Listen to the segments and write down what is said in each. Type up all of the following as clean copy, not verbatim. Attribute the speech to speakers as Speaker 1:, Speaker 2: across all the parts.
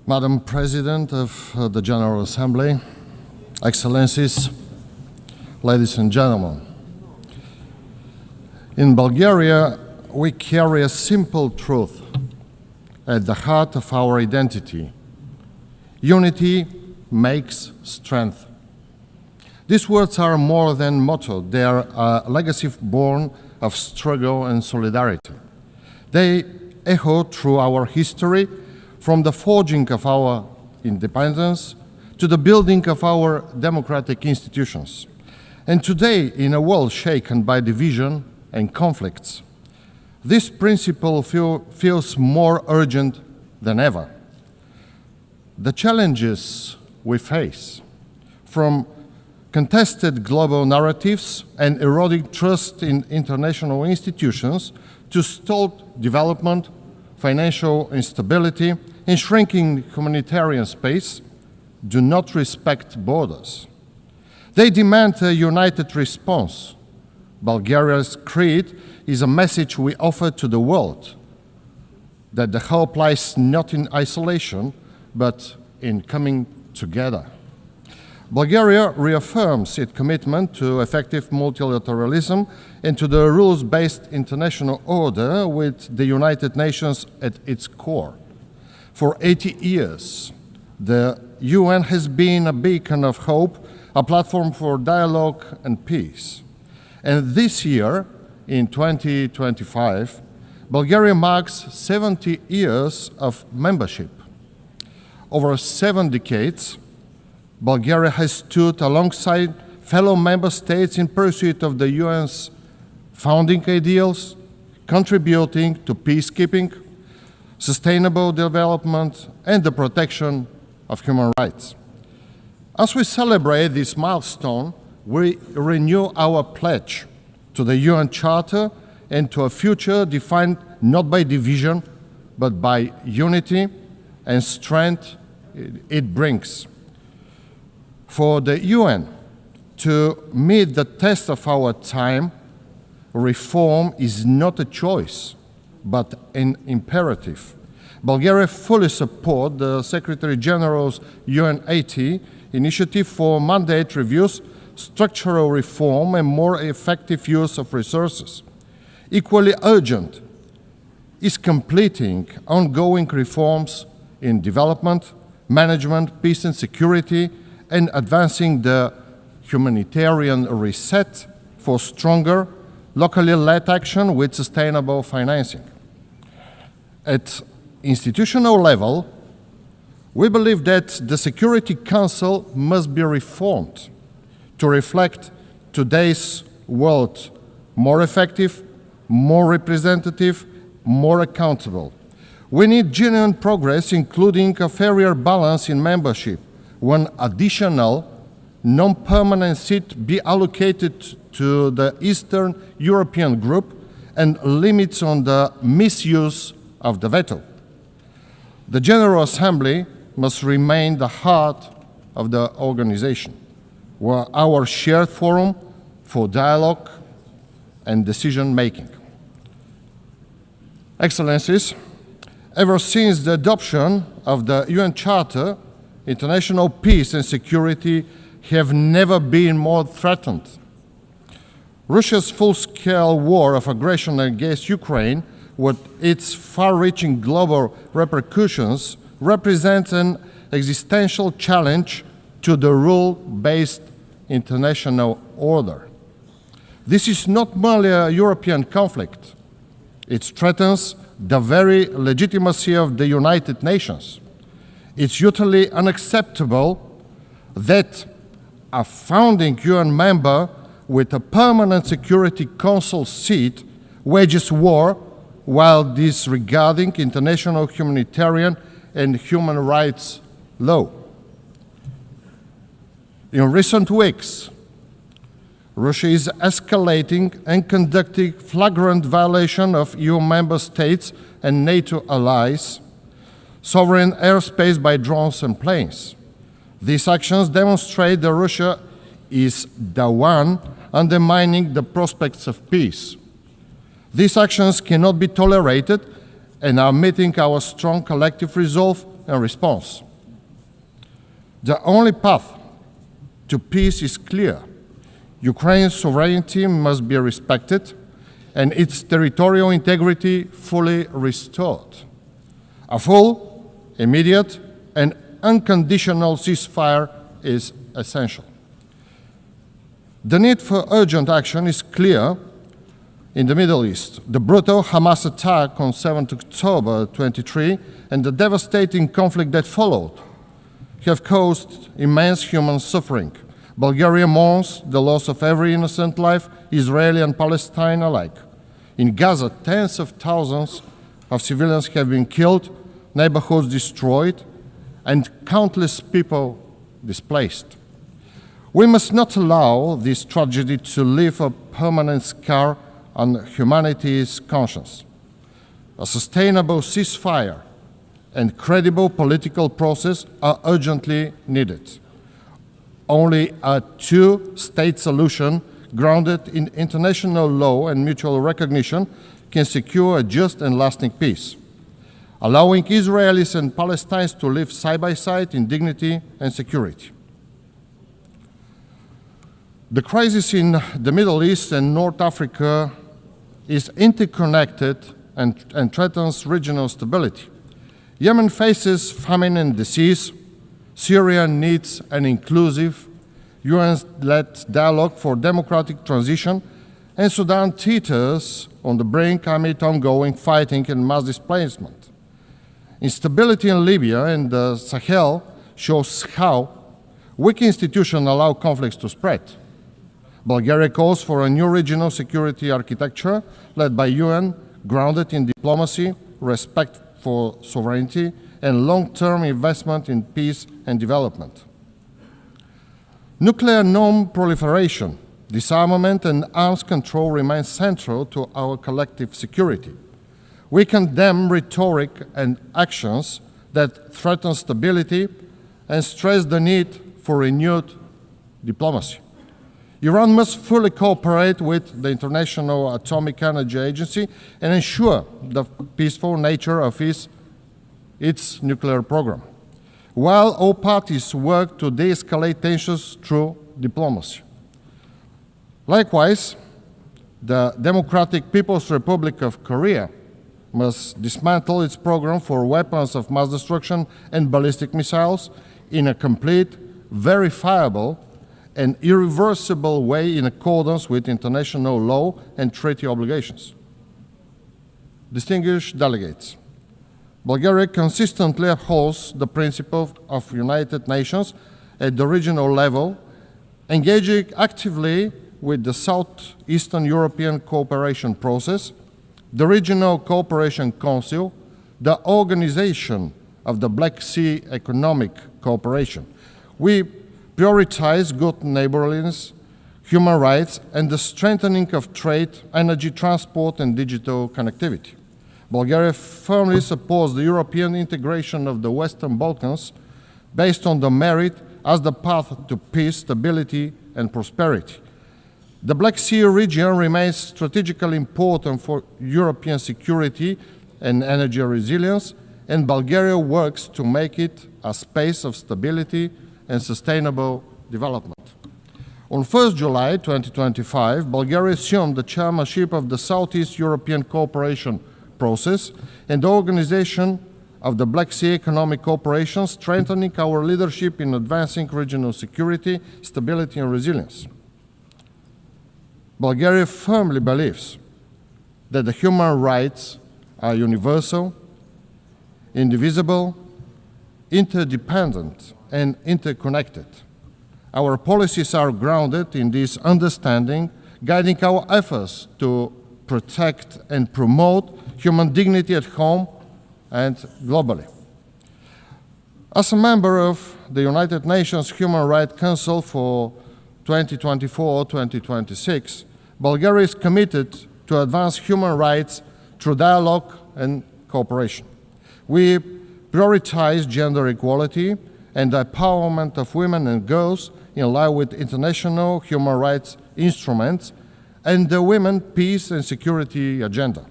Speaker 1: Madam President of the General Assembly, Excellencies, ladies and gentlemen. In Bulgaria, we carry a simple truth at the heart of our identity. Unity makes strength. These words are more than motto. They are a legacy born of struggle and solidarity. They echo through our history, from the forging of our independence to the building of our democratic institutions. And today, in a world shaken by division and conflicts, this principle feels more urgent than ever. The challenges we face, from contested global narratives and eroding trust in international institutions to stalled development, financial instability, and shrinking humanitarian space, do not respect borders. They demand a united response. Bulgaria's creed is a message we offer to the world, that the hope lies not in isolation, but in coming together. Bulgaria reaffirms its commitment to effective multilateralism and to the rules-based international order with the United Nations at its core. For 80 years, the UN has been a beacon of hope, a platform for dialogue and peace. And this year, in 2025, Bulgaria marks 70 years of membership. Over 7 decades, Bulgaria has stood alongside fellow member states in pursuit of the UN's founding ideals, contributing to peacekeeping, sustainable development, and the protection of human rights. As we celebrate this milestone, we renew our pledge to the UN Charter and to a future defined not by division, but by unity and strength it brings. For the UN to meet the test of our time, reform is not a choice, but an imperative. Bulgaria fully supports the Secretary General's UN80 initiative for mandate reviews, structural reform, and more effective use of resources. Equally urgent is completing ongoing reforms in development, management, peace and security, and advancing the humanitarian reset for stronger, locally led action with sustainable financing. At institutional level, we believe that the Security Council must be reformed to reflect today's world more effective, more representative, more accountable. We need genuine progress, including a fairer balance in membership, one additional non-permanent seat be allocated to the Eastern European group, and limits on the misuse of the veto. The General Assembly must remain the heart of the organization, where our shared forum for dialogue and decision-making. Excellencies, ever since the adoption of the UN Charter, international peace and security have never been more threatened. Russia's full-scale war of aggression against Ukraine, with its far-reaching global repercussions, represents an existential challenge to the rule-based international order. This is not merely a European conflict. It threatens the very legitimacy of the United Nations. It's utterly unacceptable that a founding UN member with a permanent Security Council seat wages war while disregarding international humanitarian and human rights law. In recent weeks, Russia is escalating and conducting flagrant violation of EU member states and NATO allies' sovereign airspace by drones and planes. These actions demonstrate that Russia is the one undermining the prospects of peace. These actions cannot be tolerated and are meeting our strong collective resolve and response. The only path to peace is clear. Ukraine's sovereignty must be respected and its territorial integrity fully restored. A full, immediate, and unconditional ceasefire is essential. The need for urgent action is clear in the Middle East. The brutal Hamas attack on 7 October 2023 and the devastating conflict that followed have caused immense human suffering. Bulgaria mourns the loss of every innocent life, Israeli and Palestine alike. In Gaza, tens of thousands of civilians have been killed, neighborhoods destroyed, and countless people displaced. We must not allow this tragedy to leave a permanent scar on humanity's conscience. A sustainable ceasefire and credible political process are urgently needed. Only a two-state solution grounded in international law and mutual recognition can secure a just and lasting peace, allowing Israelis and Palestinians to live side by side in dignity and security. The crisis in the Middle East and North Africa is interconnected and threatens regional stability. Yemen faces famine and disease. Syria needs an inclusive, UN-led dialogue for democratic transition, and Sudan teeters on the brink amid ongoing fighting and mass displacement. Instability in Libya and the Sahel shows how weak institutions allow conflicts to spread. Bulgaria calls for a new regional security architecture led by UN, grounded in diplomacy, respect for sovereignty, and long-term investment in peace and development. Nuclear non-proliferation, disarmament, and arms control remain central to our collective security. We condemn rhetoric and actions that threaten stability and stress the need for renewed diplomacy. Iran must fully cooperate with the International Atomic Energy Agency and ensure the peaceful nature of its nuclear program, while all parties work to de-escalate tensions through diplomacy. Likewise, the Democratic People's Republic of Korea must dismantle its program for weapons of mass destruction and ballistic missiles in a complete, verifiable, and irreversible way in accordance with international law and treaty obligations. Distinguished delegates, Bulgaria consistently upholds the principle of United Nations at the regional level, engaging actively with the Southeastern European cooperation process, the Regional Cooperation Council, the Organization of the Black Sea Economic Cooperation. We prioritize good neighborliness, human rights, and the strengthening of trade, energy, transport, and digital connectivity. Bulgaria firmly supports the European integration of the Western Balkans based on the merit as the path to peace, stability, and prosperity. The Black Sea region remains strategically important for European security and energy resilience, and Bulgaria works to make it a space of stability and sustainable development. On 1 July 2025, Bulgaria assumed the chairmanship of the Southeast European Cooperation Process and the organization of the Black Sea Economic Cooperation, strengthening our leadership in advancing regional security, stability, and resilience. Bulgaria firmly believes that the human rights are universal, indivisible, interdependent, and interconnected. Our policies are grounded in this understanding, guiding our efforts to protect and promote human dignity at home and globally. As a member of the United Nations Human Rights Council for 2024-2026, Bulgaria is committed to advance human rights through dialogue and cooperation. We prioritize gender equality and the empowerment of women and girls in line with international human rights instruments and the Women, Peace and Security Agenda.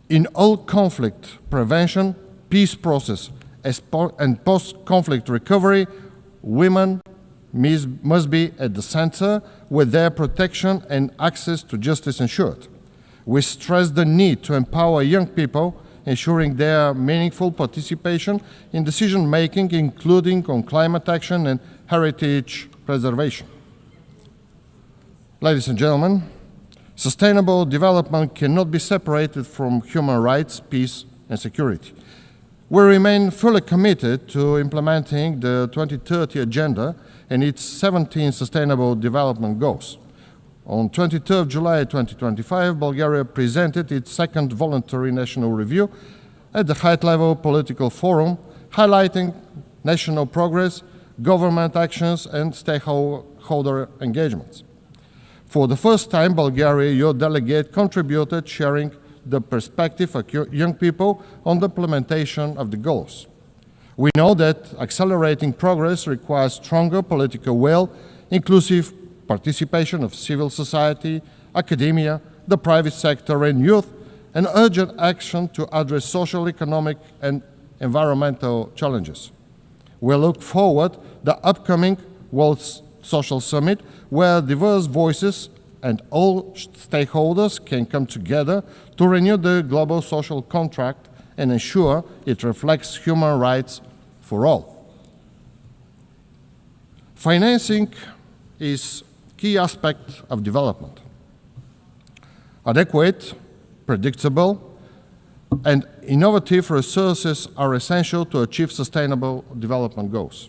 Speaker 1: In all conflict prevention, peace process and post-conflict recovery, women must be at the center with their protection and access to justice ensured. We stress the need to empower young people, ensuring their meaningful participation in decision-making, including on climate action and heritage preservation. Ladies and gentlemen, sustainable development cannot be separated from human rights, peace, and security. We remain fully committed to implementing the 2030 Agenda and its 17 Sustainable Development Goals. On 23 July 2025, Bulgaria presented its second voluntary national review at the high-level political forum, highlighting national progress, government actions, and stakeholder engagements. For the first time, Bulgaria, your delegate, contributed, sharing the perspective of young people on the implementation of the goals. We know that accelerating progress requires stronger political will, inclusive participation of civil society, academia, the private sector, and youth, and urgent action to address social, economic, and environmental challenges. We look forward to the upcoming World Social Summit, where diverse voices and all stakeholders can come together to renew the global social contract and ensure it reflects human rights for all. Financing is a key aspect of development. Adequate, predictable, and innovative resources are essential to achieve sustainable development goals.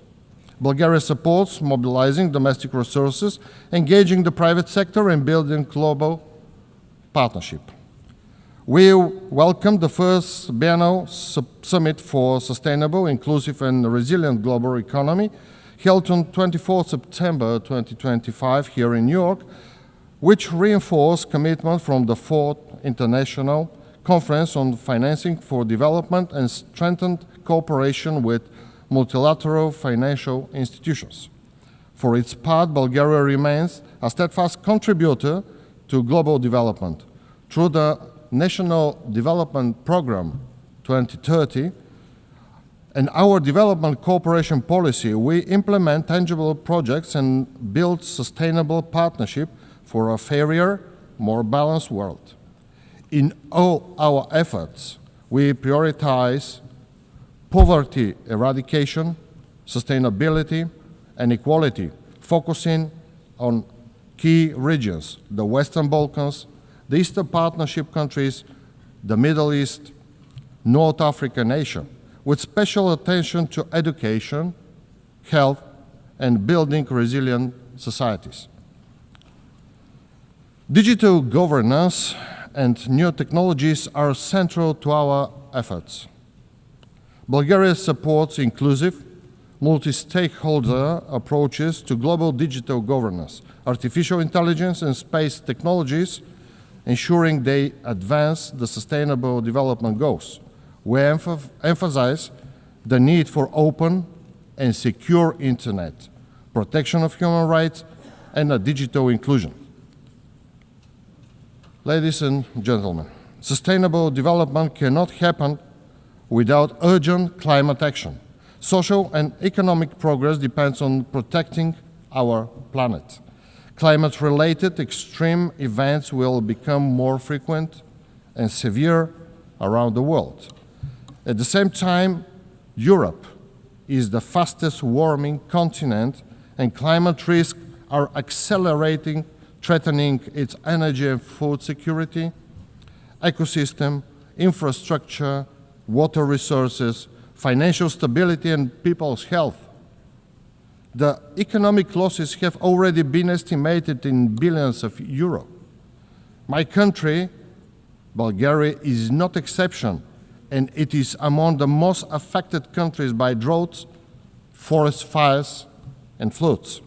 Speaker 1: Bulgaria supports mobilizing domestic resources, engaging the private sector, and building global partnership. We welcome the first biennial summit for sustainable, inclusive, and resilient global economy, held on 24 September 2025 here in New York, which reinforced commitment from the Fourth International Conference on Financing for Development and strengthened cooperation with multilateral financial institutions. For its part, Bulgaria remains a steadfast contributor to global development. Through the National Development Program 2030 and our development cooperation policy, we implement tangible projects and build sustainable partnership for a fairer, more balanced world. In all our efforts, we prioritize poverty eradication, sustainability, and equality, focusing on key regions, the Western Balkans, the Eastern Partnership countries, the Middle East, North Africa, and Asia, with special attention to education, health, and building resilient societies. Digital governance and new technologies are central to our efforts. Bulgaria supports inclusive, multi-stakeholder approaches to global digital governance, artificial intelligence, and space technologies, ensuring they advance the Sustainable Development Goals. We emphasize the need for open and secure internet, protection of human rights, and a digital inclusion. Ladies and gentlemen, sustainable development cannot happen without urgent climate action. Social and economic progress depends on protecting our planet. Climate-related extreme events will become more frequent and severe around the world. At the same time, Europe is the fastest warming continent, and climate risks are accelerating, threatening its energy and food security, ecosystem, infrastructure, water resources, financial stability, and people's health. The economic losses have already been estimated in billions of euros. My country, Bulgaria, is not exception, and it is among the most affected countries by droughts, forest fires, and floods.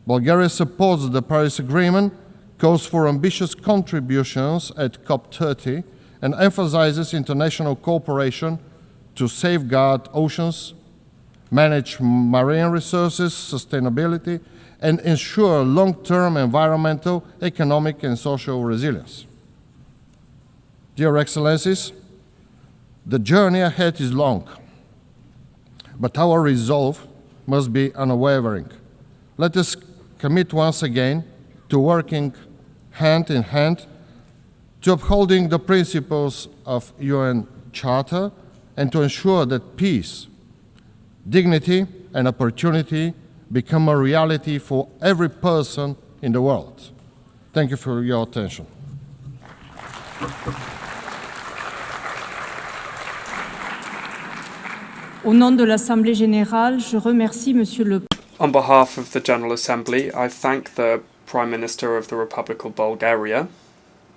Speaker 1: Bulgaria supports the Paris Agreement, calls for ambitious contributions at COP30, and emphasizes international cooperation to safeguard oceans, manage marine resources, sustainability, and ensure long-term environmental, economic, and social resilience. Dear Excellencies, The journey ahead is long, but our resolve must be unwavering. Let us commit once again to working hand in hand to upholding the principles of UN Charter and to ensure that peace, dignity, and opportunity become a reality for every person in the world. Thank you for your attention.
Speaker 2: Au nom de l'Assemblée générale, je remercie Monsieur le
Speaker 3: On behalf of the General Assembly, I thank the Prime Minister of the Republic of Bulgaria